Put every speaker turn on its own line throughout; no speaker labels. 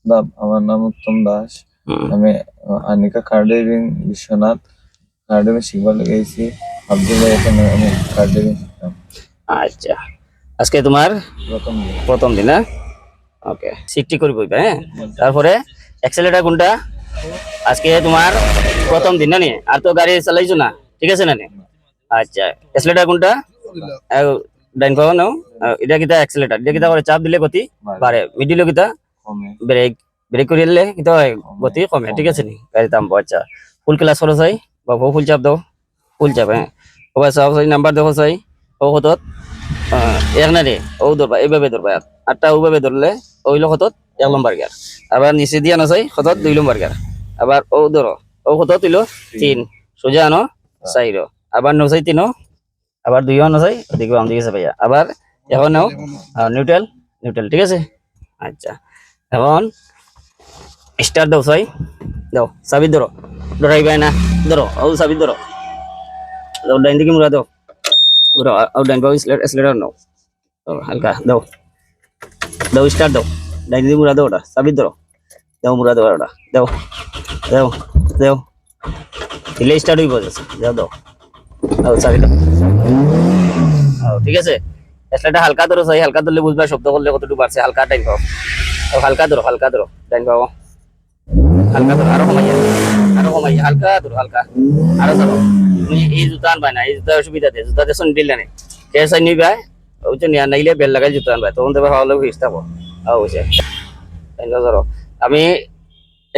আমার নাম উত্তম দাস।
হুম,
আমি আনিকা কার ড্রাইভিং বিশ্বনাথ কার ড্রাইভিং শিখবার লেগেছি। আব্দুল্লাহ এখানে আমি কার ড্রাইভিং শিখতাম
আচ্ছা। আজকে তোমার
প্রথম দিন।
প্রথম দিন, হ্যাঁ? ওকে, সিটটি করে বইবা, হ্যাঁ? তারপরে অ্যাক্সেলেটার কোনটা? আজকে তোমার প্রথম দিন না নি? আর তো গাড়ি চালাইছো না, ঠিক আছে না নি? আচ্ছা, অ্যাক্সেলেটার কোনটা? ডাইন পাও নাও। এটা কিটা অ্যাক্সেলেটার, এটা কিটা করে চাপ দিলে গতি বাড়ে, মিডিলে কিটা
কমে
ব্রেক, ব্রেক করিলে কিটা হয়
কমে
গতি কমে, ঠিক আছে নি? গাড়ি থামবো। আচ্ছা, ফুল ক্লাস করো চাই বা ফুল চাপ দাও, ফুল চাপ, হ্যাঁ। ওবার চাপ চাই, নাম্বার দেখো চাই, ও কতত এক না রে, ও ধরবা এইভাবে ধরবা, আটটা ওভাবে ধরলে ওইলো কতত 1 নম্বর গিয়ার। আবার নিচে দিয়া না চাই কতত 2 নম্বর গিয়ার। আবার ও ধরো, ও কতত হইলো 3, সোজা আনো 4, আবার নচাই 3, আবার 2 নচাই দেখবে বাম দিকে ভাইয়া। আবার এখন নাও নিউট্রাল, নিউট্রাল, ঠিক আছে। আচ্ছা, এখন স্টার্ট দাও চাই, দাও চাবি ধরো, ডরাইবাই না, ধরো ও চাবি ধরো, দাও ডাইন দিকে মুড়া দাও, ধরো ও ডাইন পাও স্লেটার নাও, হালকা দাও, দাও স্টার্ট দাও, ডাইন দিকে মুড়া দাও, ওটা চাবি ধরো, দাও মুড়া দাও, ওটা দাও, দাও, দাও, দিলে স্টার্ট হইব, যাও দাও, দাও চাবি দাও, ঠিক আছে। স্লেটার হালকা ধরো চাই, হালকা ধরলে বুঝবা শব্দ করলে কতটুকু বাড়ছে। হালকা টাইম পাও, হালকা ধরো, হালকা ধরো, টাইম পাও, হালকা ধরো, আরো কমাইয়া, আরো কমাইয়া, হালকা ধরো, হালকা, আরো ধরো। তুমি এই জুতা আনবা না, এই জুতা অসুবিধা দেয়, জুতা দেশন দিলে নেই, কে চাই নিবা, ওই যে নিয়া নাইলে বেল লাগাই জুতা আনবা, তখন দেবা ভালো ফিস থাকো, বুঝছে। ধরো আমি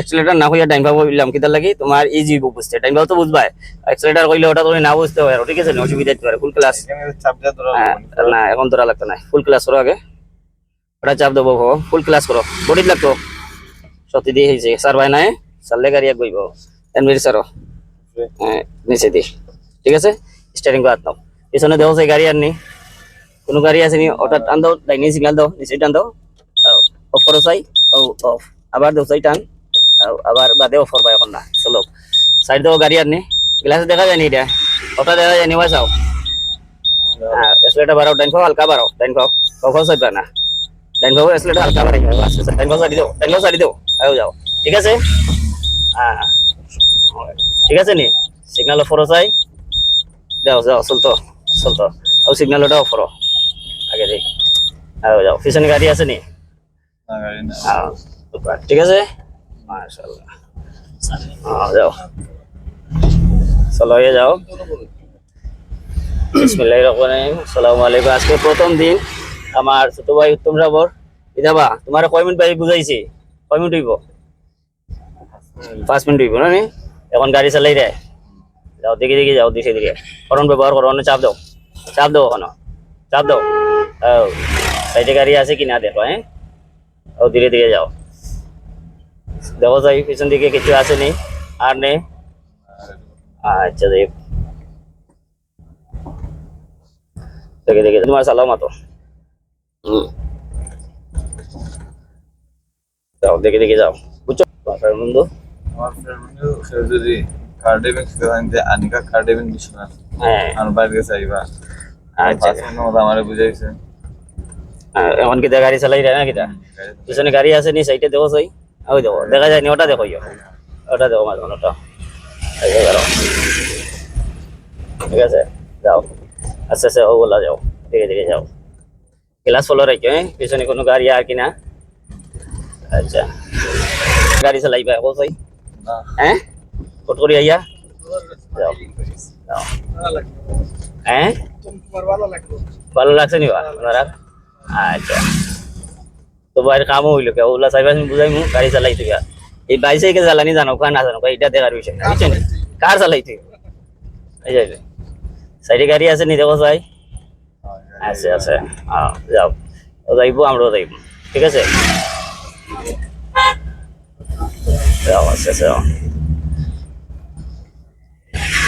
এক্সেলেটার না হইয়া ডাইন ভাব বললাম কিতার লাগি তোমার ইজি বুঝতে, ডাইন ভাব তো বুঝবাই, এক্সেলেটার কইলে ওটা তুমি না বুঝতে পারো, ঠিক আছে, অসুবিধা হতে পারে। ফুল ক্লাস
চাপ দিয়ে ধরা
না, এখন ধরা লাগতো না, ফুল ক্লাস করো আগে, ওটা চাপ দেবো, ফুল ক্লাস করো, বডিত লাগতো সত্যি দিয়ে হয়েছে, স্যার ভাই নাই সারলে গাড়ি এক বইব, এমনি সারো, হ্যাঁ নিচে দি, ঠিক আছে। স্টারিং বাদ নাও, পিছনে দেওয়া সেই গাড়ি আর নেই, কোনো গাড়ি আছে নি, ওটা টান দাও, ডাইনি সিগন্যাল দাও, নিচে টান দাও, অফ করো চাই, ও অফ, আবার দেও চাই টান, আবার বাদে অফ করবা, এখন না চলো সাইড দাও, গাড়ি আর নেই, গ্লাসে দেখা যায়নি, এটা ওটা দেখা যায়নি, ওয়া যাও, হ্যাঁ এসলেটা বাড়াও, ডাইন খাও হালকা বাড়াও, ডাইন খাও, কখন সাইড না, ডাইন খাও এসলেটা হালকা বাড়াই, ডাইন খাও সাইড দাও, ডাইন খাও সাইড দাও, আও যাও, ঠিক আছে। হ্যাঁ ঠিক আছে নি, সিগন্যাল অফ করো চাই, যাও যাও চলতো, চলতো, ও সিগন্যাল ওটা অফ করো আগে দেখ, আও যাও, পিছনে গাড়ি আছে নি,
না গাড়ি না।
ঠিক আছে, মাশাআল্লাহ, যাও, চলো হয়ে যাও। বিসমিল্লাহির রহমানির রহিম, আসসালামু আলাইকুম। আজকে প্রথম দিন আমার ছোট ভাই উত্তম সাবর, ইদাবা তোমার কয় মিনিট ভাই বুঝাইছি, কয় মিনিট হইব? 5 মিনিট হইব না নি? এখন গাড়ি চালাই রে, যাও দিকে দিকে যাও, দিকে দিকে হরন ব্যবহার করো, চাপ দাও, চাপ দাও, ওখানে চাপ দাও, সাইডে গাড়ি আছে কিনা দেখো, হ্যাঁ, ও ধীরে ধীরে যাও, দেখো যাই পিছন দিকে কিছু আছে নি, আর নেই, আচ্ছা দেখ, দেখে দেখে তোমার চালাও মাতো, হম, যাও দেখে দেখে যাও, বুঝছো বাসার বন্ধু।
আমার ফ্রেন্ড কেউ যদি কার ড্রাইভিং শিখতে পারেন যে আনিকা কার ড্রাইভিং বিশ্বনাথ
হ্যাঁ
আমার বাড়িতে চাইবা।
আচ্ছা,
5 মিনিটের মতো আমারে বুঝাইছে।
এমন কি গাড়ি চালাই রে না কিটা, পিছনে গাড়ি আছে নি, সাইডে দেখো চাই, ওই দেখো দেখা যায়নি, ওটা দেখো, ওটা দেখো মাঝে ওটা, এই যে গেলো, ঠিক আছে, যাও আস্তে আস্তে, ও বলা যাও, ধীরে ধীরে যাও, ক্লাস ফলো রাখো, হ্যাঁ, পিছনে কোনো গাড়ি আর কিনা, আচ্ছা গাড়ি চালাইবা ও চাই,
না
হ্যাঁ ফট করি আইয়া, যাও যাও, হ্যাঁ ভালো লাগছে নি বা আপনারা? আচ্ছা, তো বাইরে কামও হইলো কে, ওগুলা চাইবা বুঝাই মু গাড়ি চালাইতে গা, এই বাইসাইকেল চালানি জানো কা না জানো কা, এটা দেখার বিষয় না, বুঝছেন? কার চালাইতে, এই যে সাইডে গাড়ি আছে নি দেখো চাই, আছে আছে, যাও, ও যাইবো আমরাও যাইবো, ঠিক আছে, যাও আস্তে আস্তে যাও।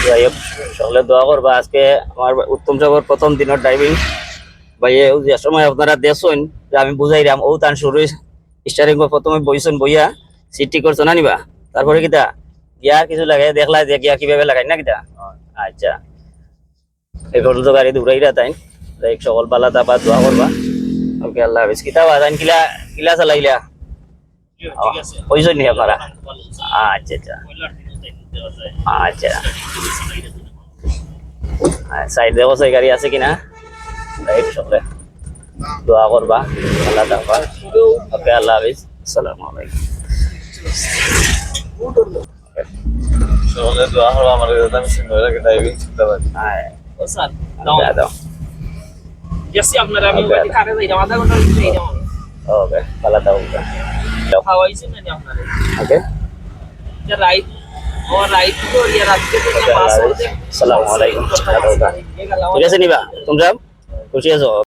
যাই হোক, সকলে দোয়া করবা। আজকে আমার উত্তম সাগর প্রথম দিনের ড্রাইভিং, ভাইয়ে যে সময় আপনারা দেখছেন যে আমি বুঝাইলাম, ও তার শুরু স্টারিং প্রথমে বইছেন, বইয়া সিটি করছো না নিবা, তারপরে কিতা গিয়ার কিছু লাগাই দেখলা যে গিয়ার কিভাবে লাগাই না কিতা, আচ্ছা এখন তো গাড়ি দৌড়াইরা তাই, সকল পালা তাপা দোয়া করবা, ওকে আল্লাহ হাফিজ। কিতা বাজান কিলা কিলা চালাইলা, ওইজন নি আপনারা আচ্ছা আচ্ছা আচ্ছা সাইডে বসে গাড়ি আছে কিনা রাইট সঙ্গে দোয়া করবা আল্লাহ তাআলা ওকে আল্লাহ হাফেজ আসসালামু আলাইকুম
সকলে দোয়া করো আমার যাতে আমি সুন্দরভাবে ড্রাইভিং শিখতে পারি
হ্যাঁ
স্যার
দাও
গেছি আপনারা আমি বাড়ি কারে যাইলাম আধা ঘন্টা যাইলাম
ওকে আল্লাহ তাআলা
খাওয়াইছেন না আপনারা
ওকে
যে রাইট ও রাইট তো ইয়া রাখতে তো
আসসালামু আলাইকুম ঠিক আছে নিবা তোমরা খুশি আছো